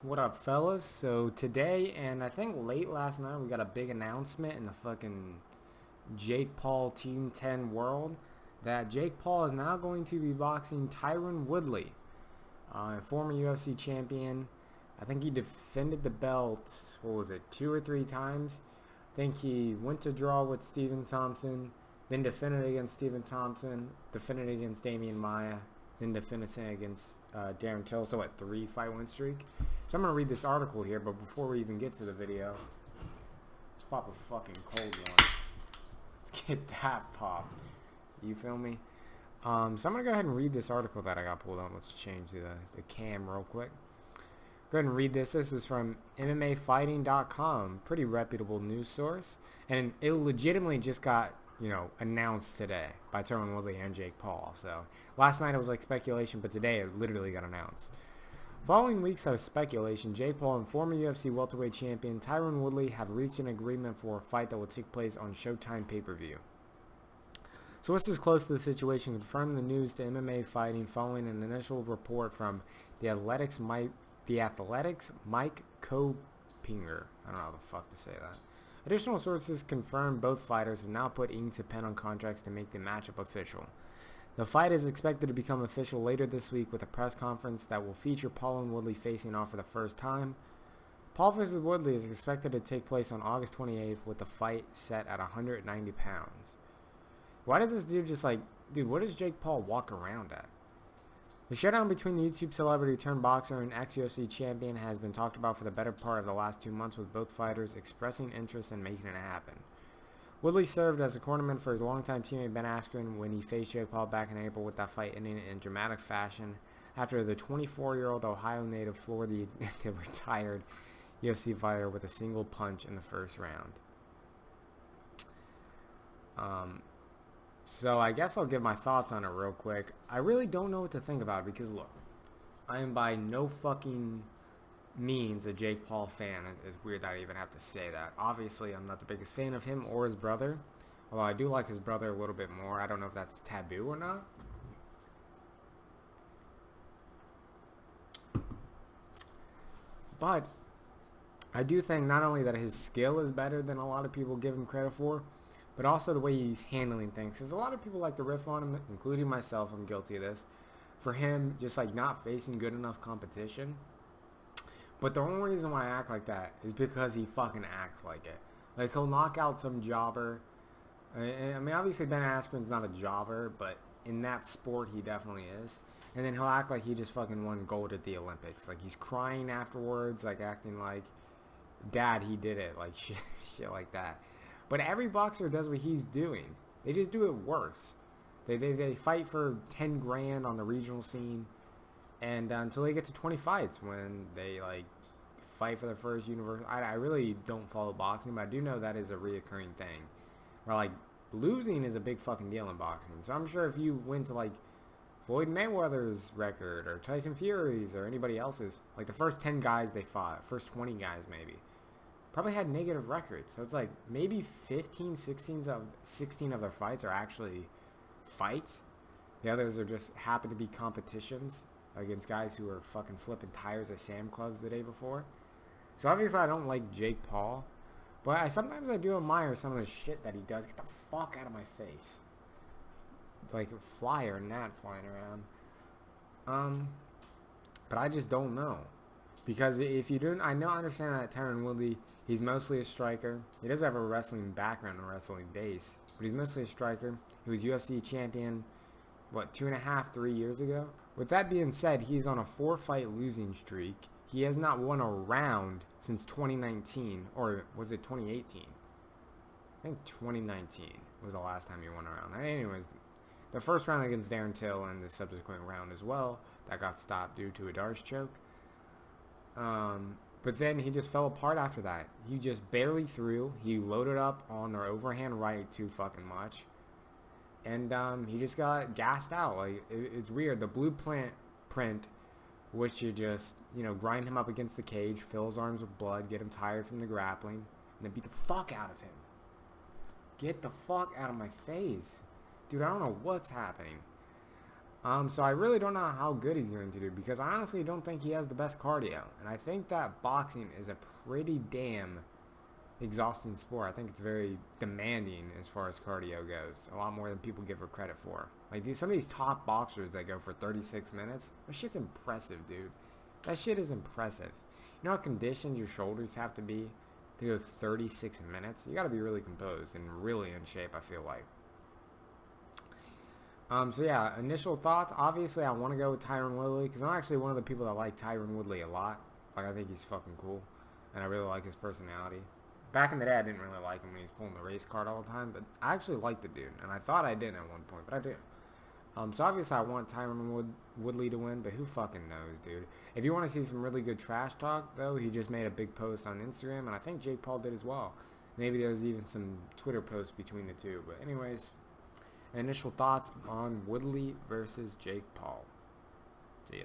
What up, fellas? So today, and I think late last night, we got a big announcement in the fucking Jake Paul Team 10 world that Jake Paul is now going to be boxing Tyron Woodley, a former UFC champion. I think he defended the belt, what was it, 2 or 3 times? I think he went to draw with Stephen Thompson, then defended against Stephen Thompson, defended against Damian Maia, then defended against Darren Till. So, what, 3-fight win streak? So I'm going to read this article here, but before we even get to the video, let's pop a fucking cold one. Let's get that pop. You feel me? So I'm going to go ahead and read this article that I got pulled up. Let's change the cam real quick. Go ahead and read this. This is from MMAfighting.com. Pretty reputable news source. And it legitimately just got, announced today by Tyron Woodley and Jake Paul. So last night it was like speculation, but today it literally got announced. Following weeks of speculation, Jake Paul and former UFC welterweight champion Tyron Woodley have reached an agreement for a fight that will take place on Showtime pay-per-view. Sources close to the situation confirmed the news to MMA Fighting following an initial report from the Athletics Mike Kopinger. I don't know how the fuck to say that. Additional sources confirmed both fighters have now put ink to pen on contracts to make the matchup official. The fight is expected to become official later this week with a press conference that will feature Paul and Woodley facing off for the first time. Paul vs. Woodley is expected to take place on August 28th with the fight set at 190 pounds. Why does this dude what does Jake Paul walk around at? The showdown between the YouTube celebrity turned boxer and ex-UFC champion has been talked about for the better part of the last 2 months, with both fighters expressing interest in making it happen. Woodley served as a cornerman for his longtime teammate Ben Askren when he faced Jake Paul back in April, with that fight ending in dramatic fashion after the 24-year-old Ohio native floored the retired UFC fighter with a single punch in the first round. So I guess I'll give my thoughts on it real quick. I really don't know what to think about it because, look, I am by no fucking means a Jake Paul fan. It's weird that I even have to say that. Obviously, I'm not the biggest fan of him or his brother, although I do like his brother a little bit more. I don't know if that's taboo or not. But I do think not only that his skill is better than a lot of people give him credit for, but also the way he's handling things. Because a lot of people like to riff on him, including myself. I'm guilty of this. For him, just like not facing good enough competition. But the only reason why I act like that is because he fucking acts like it. Like, he'll knock out some jobber. I mean, obviously Ben Askren's not a jobber, but in that sport he definitely is. And then he'll act like he just fucking won gold at the Olympics. Like, he's crying afterwards, like acting like, Dad, he did it. Like, shit like that. But every boxer does what he's doing. They just do it worse. They fight for 10 grand on the regional scene. And until they get to 20 fights, when they fight for their first universal. I really don't follow boxing, but I do know that is a reoccurring thing. Where losing is a big fucking deal in boxing. So I'm sure if you went to Floyd Mayweather's record or Tyson Fury's or anybody else's, the first 10 guys they fought, first 20 guys maybe, probably had negative records. So it's maybe 16 of their fights are actually fights. The others are just happen to be competitions against guys who are fucking flipping tires at Sam Clubs the day before. So obviously I don't like Jake Paul, but sometimes I do admire some of the shit that he does. Get the fuck out of my face. Like a fly or a gnat flying around. But I just don't know. Because if you don't, I understand that Tyron Woodley, he's mostly a striker. He does have a wrestling background, a wrestling base, but he's mostly a striker. He was UFC champion, 2.5, 3 years ago? With that being said, he's on a 4-fight losing streak. He has not won a round since 2019, or was it 2018? I think 2019 was the last time he won a round. Anyways, the first round against Darren Till and the subsequent round as well, that got stopped due to a Darce choke. But then he just fell apart after that. He just barely threw. He loaded up on their overhand right too fucking much. And he just got gassed out. It's weird. The blueprint was to just, grind him up against the cage, fill his arms with blood, get him tired from the grappling, and then beat the fuck out of him. Get the fuck out of my face. Dude, I don't know what's happening. So I really don't know how good he's going to do because I honestly don't think he has the best cardio. And I think that boxing is a pretty damn exhausting sport. I think it's very demanding as far as cardio goes. A lot more than people give her credit for. Like some of these top boxers that go for 36 minutes, that shit's impressive, dude. That shit is impressive. You know how conditioned your shoulders have to be to go 36 minutes? You gotta be really composed and really in shape, I feel like. So yeah, initial thoughts. Obviously, I want to go with Tyron Woodley because I'm actually one of the people that like Tyron Woodley a lot. Like, I think he's fucking cool, and I really like his personality. Back in the day, I didn't really like him when he was pulling the race card all the time, but I actually liked the dude, and I thought I didn't at one point, but I do. So obviously, I want Tyron Woodley to win, but who fucking knows, dude? If you want to see some really good trash talk, though, he just made a big post on Instagram, and I think Jake Paul did as well. Maybe there's even some Twitter posts between the two, but anyways. Initial thoughts on Woodley versus Jake Paul. See ya.